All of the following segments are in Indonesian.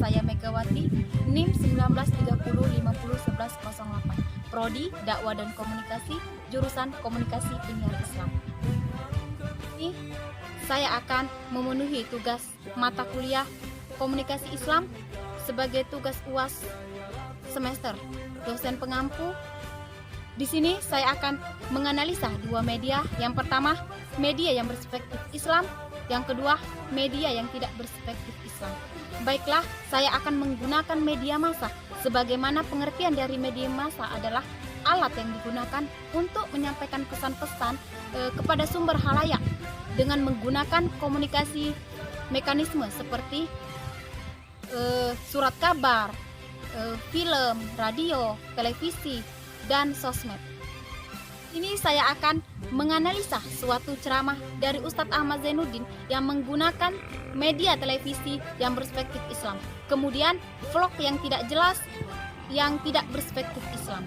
saya Megawati, NIM 1930501108, Prodi Dakwah dan Komunikasi, jurusan Komunikasi Penyiar Islam. Ini saya akan memenuhi tugas mata kuliah Komunikasi Islam sebagai tugas UAS semester dosen pengampu. Di sini saya akan menganalisa dua media. Yang pertama, media yang berperspektif Islam. Yang kedua, media yang tidak berperspektif Islam. Baiklah, saya akan menggunakan media massa. Sebagaimana pengertian dari media massa adalah alat yang digunakan untuk menyampaikan pesan-pesan kepada sumber halayak dengan menggunakan komunikasi mekanisme seperti surat kabar, film, radio, televisi, dan sosmed. Ini saya akan menganalisa suatu ceramah dari Ustadz Ahmad Zainuddin yang menggunakan media televisi yang berperspektif Islam. Kemudian vlog yang tidak jelas, yang tidak berperspektif Islam.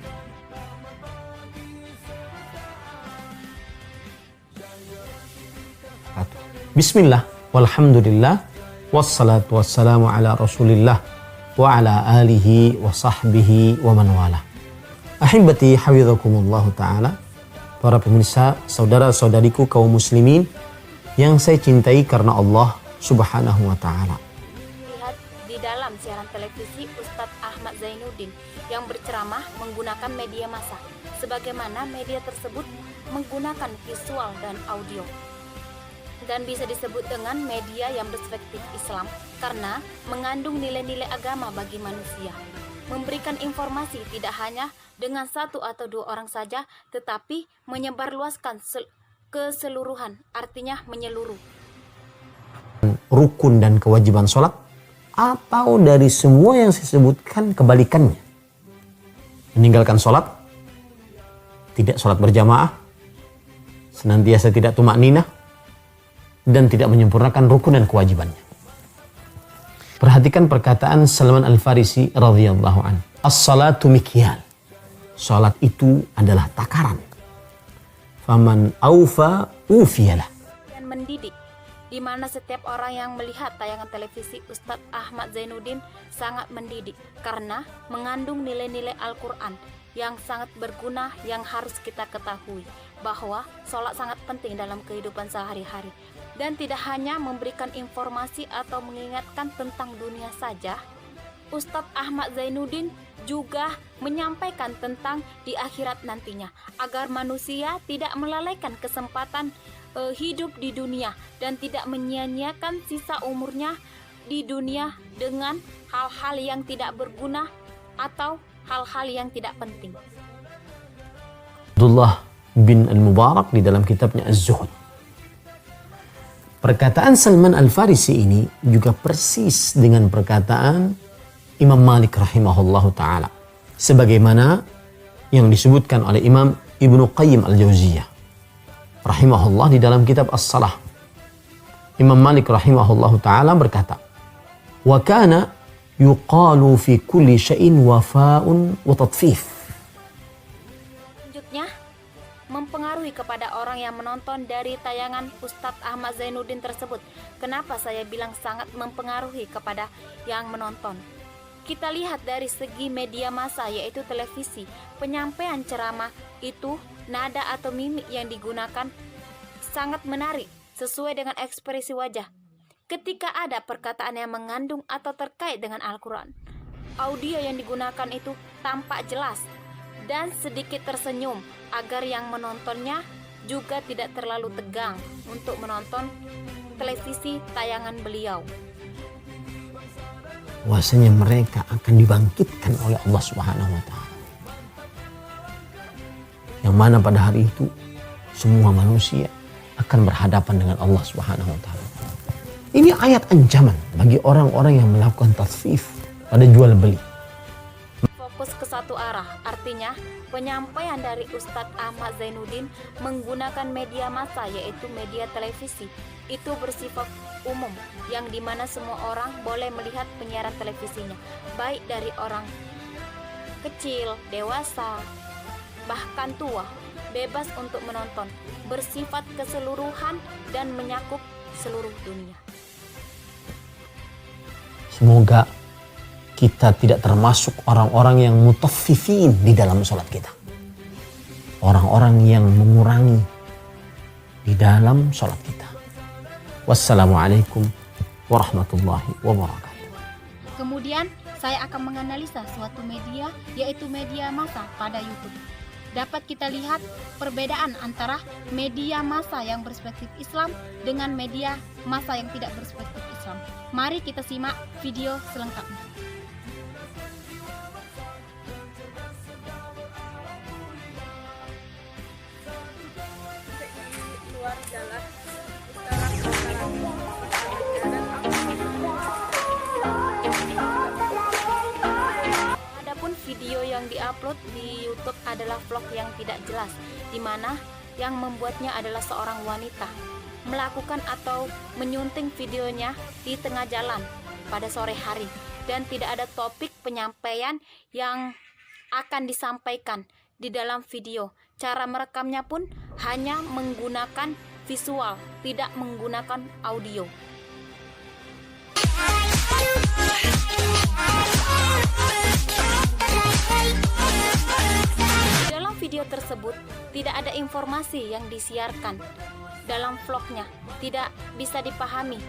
Bismillah, walhamdulillah, wassalatu wassalamu ala rasulillah wa ala alihi wa sahbihi wa man wala. Ahibati hafidhakumullah ta'ala, para pemirsa, saudara-saudariku kaum muslimin yang saya cintai karena Allah subhanahu wa ta'ala. Lihat di dalam siaran televisi Ustadz Ahmad Zainuddin yang berceramah menggunakan media massa, sebagaimana media tersebut menggunakan visual dan audio. Dan bisa disebut dengan media yang berperspektif Islam karena mengandung nilai-nilai agama bagi manusia. Memberikan informasi tidak hanya dengan satu atau dua orang saja, tetapi menyebarluaskan keseluruhan, artinya menyeluruh. Rukun dan kewajiban sholat, atau dari semua yang saya sebutkan kebalikannya. Meninggalkan sholat, tidak sholat berjamaah, senantiasa tidak tumak ninah, dan tidak menyempurnakan rukun dan kewajibannya. Perhatikan perkataan Salman Al-Farisi radhiyallahu anhu. As-salatu mikyal. Salat itu adalah takaran. Faman aufa ufiyalah. Dan mendidik, di mana setiap orang yang melihat tayangan televisi Ustadz Ahmad Zainuddin sangat mendidik karena mengandung nilai-nilai Al-Quran yang sangat berguna yang harus kita ketahui bahwa sholat sangat penting dalam kehidupan sehari-hari. Dan tidak hanya memberikan informasi atau mengingatkan tentang dunia saja, Ustadz Ahmad Zainuddin juga menyampaikan tentang di akhirat nantinya, agar manusia tidak melalaikan kesempatan hidup di dunia dan tidak menyia-nyiakan sisa umurnya di dunia dengan hal-hal yang tidak berguna atau hal-hal yang tidak penting. Abdullah bin Al-Mubarak di dalam kitabnya Az-Zuhud. Perkataan Salman Al-Farisi ini juga persis dengan perkataan Imam Malik rahimahullahu ta'ala. Sebagaimana yang disebutkan oleh Imam Ibnu Qayyim Al-Jauziyah rahimahullah di dalam kitab As-Salah. Imam Malik rahimahullahu ta'ala berkata, wa kana yuqalu fi kulli syai'in wafa'un wa tatfif. Selanjutnya, mempengaruhi kepada orang yang menonton dari tayangan Ustadz Ahmad Zainuddin tersebut. Kenapa saya bilang sangat mempengaruhi kepada yang menonton? Kita lihat dari segi media massa, yaitu televisi. Penyampaian ceramah itu, nada atau mimik yang digunakan sangat menarik, sesuai dengan ekspresi wajah. Ketika ada perkataan yang mengandung atau terkait dengan Al-Quran, audio yang digunakan itu tampak jelas dan sedikit tersenyum, agar yang menontonnya juga tidak terlalu tegang untuk menonton televisi tayangan beliau. Bahwasanya mereka akan dibangkitkan oleh Allah Subhanahu wa ta'ala. Yang mana pada hari itu semua manusia akan berhadapan dengan Allah Subhanahu wa ta'ala. Ini ayat ancaman bagi orang-orang yang melakukan tasfif pada jual beli. Fokus ke satu arah, artinya penyampaian dari Ustadz Ahmad Zainuddin menggunakan media massa, yaitu media televisi, itu bersifat umum, yang dimana semua orang boleh melihat penyiaran televisinya, baik dari orang kecil, dewasa, bahkan tua, bebas untuk menonton, bersifat keseluruhan dan menyakup seluruh dunia. Semoga kita tidak termasuk orang-orang yang mutaffifin di dalam sholat kita. Orang-orang yang mengurangi di dalam sholat kita. Wassalamualaikum warahmatullahi wabarakatuh. Kemudian saya akan menganalisa suatu media, yaitu media massa pada YouTube. Dapat kita lihat perbedaan antara media massa yang berperspektif Islam dengan media massa yang tidak berperspektif Islam. Mari kita simak video selengkapnya. Video yang diupload di YouTube adalah vlog yang tidak jelas, di mana yang membuatnya adalah seorang wanita melakukan atau menyunting videonya di tengah jalan pada sore hari, dan tidak ada topik penyampaian yang akan disampaikan di dalam video. Cara merekamnya pun hanya menggunakan visual, tidak menggunakan audio. Dalam video tersebut tidak ada informasi yang disiarkan dalam vlognya, tidak bisa dipahami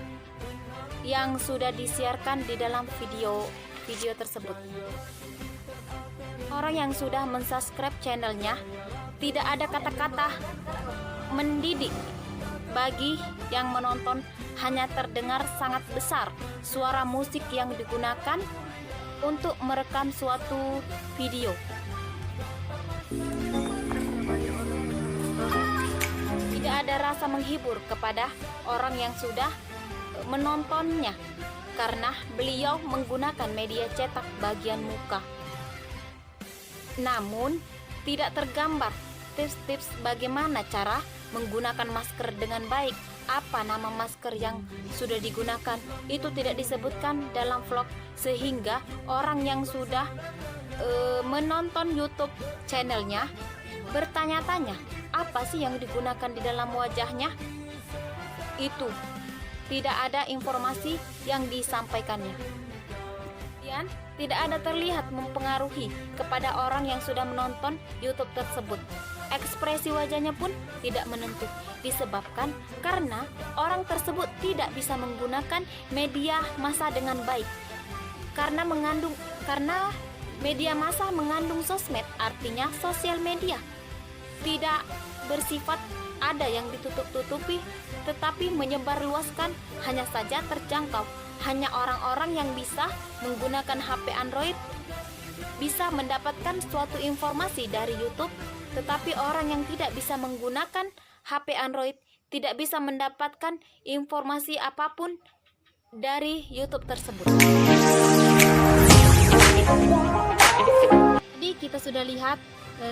yang sudah disiarkan di dalam video tersebut. Orang yang sudah mensubscribe channelnya, tidak ada kata-kata mendidik. Bagi yang menonton hanya terdengar sangat besar suara musik yang digunakan untuk merekam suatu video. Tidak ada rasa menghibur kepada orang yang sudah menontonnya, karena beliau menggunakan media cetak bagian muka. Namun tidak tergambar tips-tips bagaimana cara menggunakan masker dengan baik. Apa nama masker yang sudah digunakan itu tidak disebutkan dalam vlog, sehingga orang yang sudah menonton YouTube channelnya bertanya-tanya, apa sih yang digunakan di dalam wajahnya? Itu tidak ada informasi yang disampaikannya. Dan tidak ada terlihat mempengaruhi kepada orang yang sudah menonton YouTube tersebut. Ekspresi wajahnya pun tidak menentu, disebabkan karena orang tersebut tidak bisa menggunakan media massa dengan baik. Karena media massa mengandung sosmed, artinya sosial media. Tidak bersifat ada yang ditutup-tutupi, tetapi menyebarluaskan, hanya saja terjangkau. Hanya orang-orang yang bisa menggunakan HP Android bisa mendapatkan suatu informasi dari YouTube, tetapi orang yang tidak bisa menggunakan HP Android tidak bisa mendapatkan informasi apapun dari YouTube tersebut. Jadi kita sudah lihat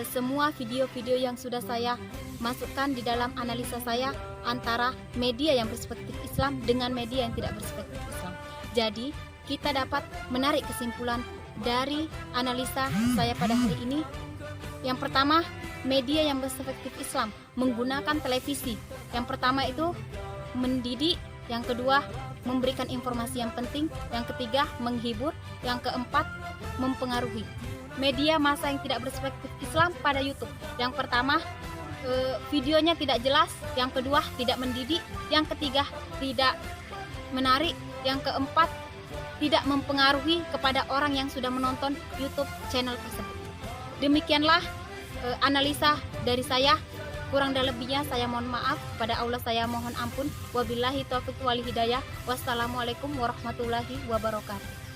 semua video-video yang sudah saya masukkan di dalam analisa saya antara media yang berperspektif Islam dengan media yang tidak berperspektif Islam. Jadi kita dapat menarik kesimpulan dari analisa saya pada hari ini. Yang pertama, media yang berperspektif Islam menggunakan televisi. Yang pertama itu mendidik, yang kedua memberikan informasi yang penting, yang ketiga menghibur, yang keempat mempengaruhi. Media massa yang tidak berperspektif Islam pada YouTube, yang pertama videonya tidak jelas, yang kedua tidak mendidik, yang ketiga tidak menarik, yang keempat tidak mempengaruhi kepada orang yang sudah menonton YouTube channel tersebut. Demikianlah analisa dari saya. Kurang dan lebihnya saya mohon maaf, pada Allah saya mohon ampun. Wabillahi taufiq wal hidayah. Wassalamualaikum warahmatullahi wabarakatuh.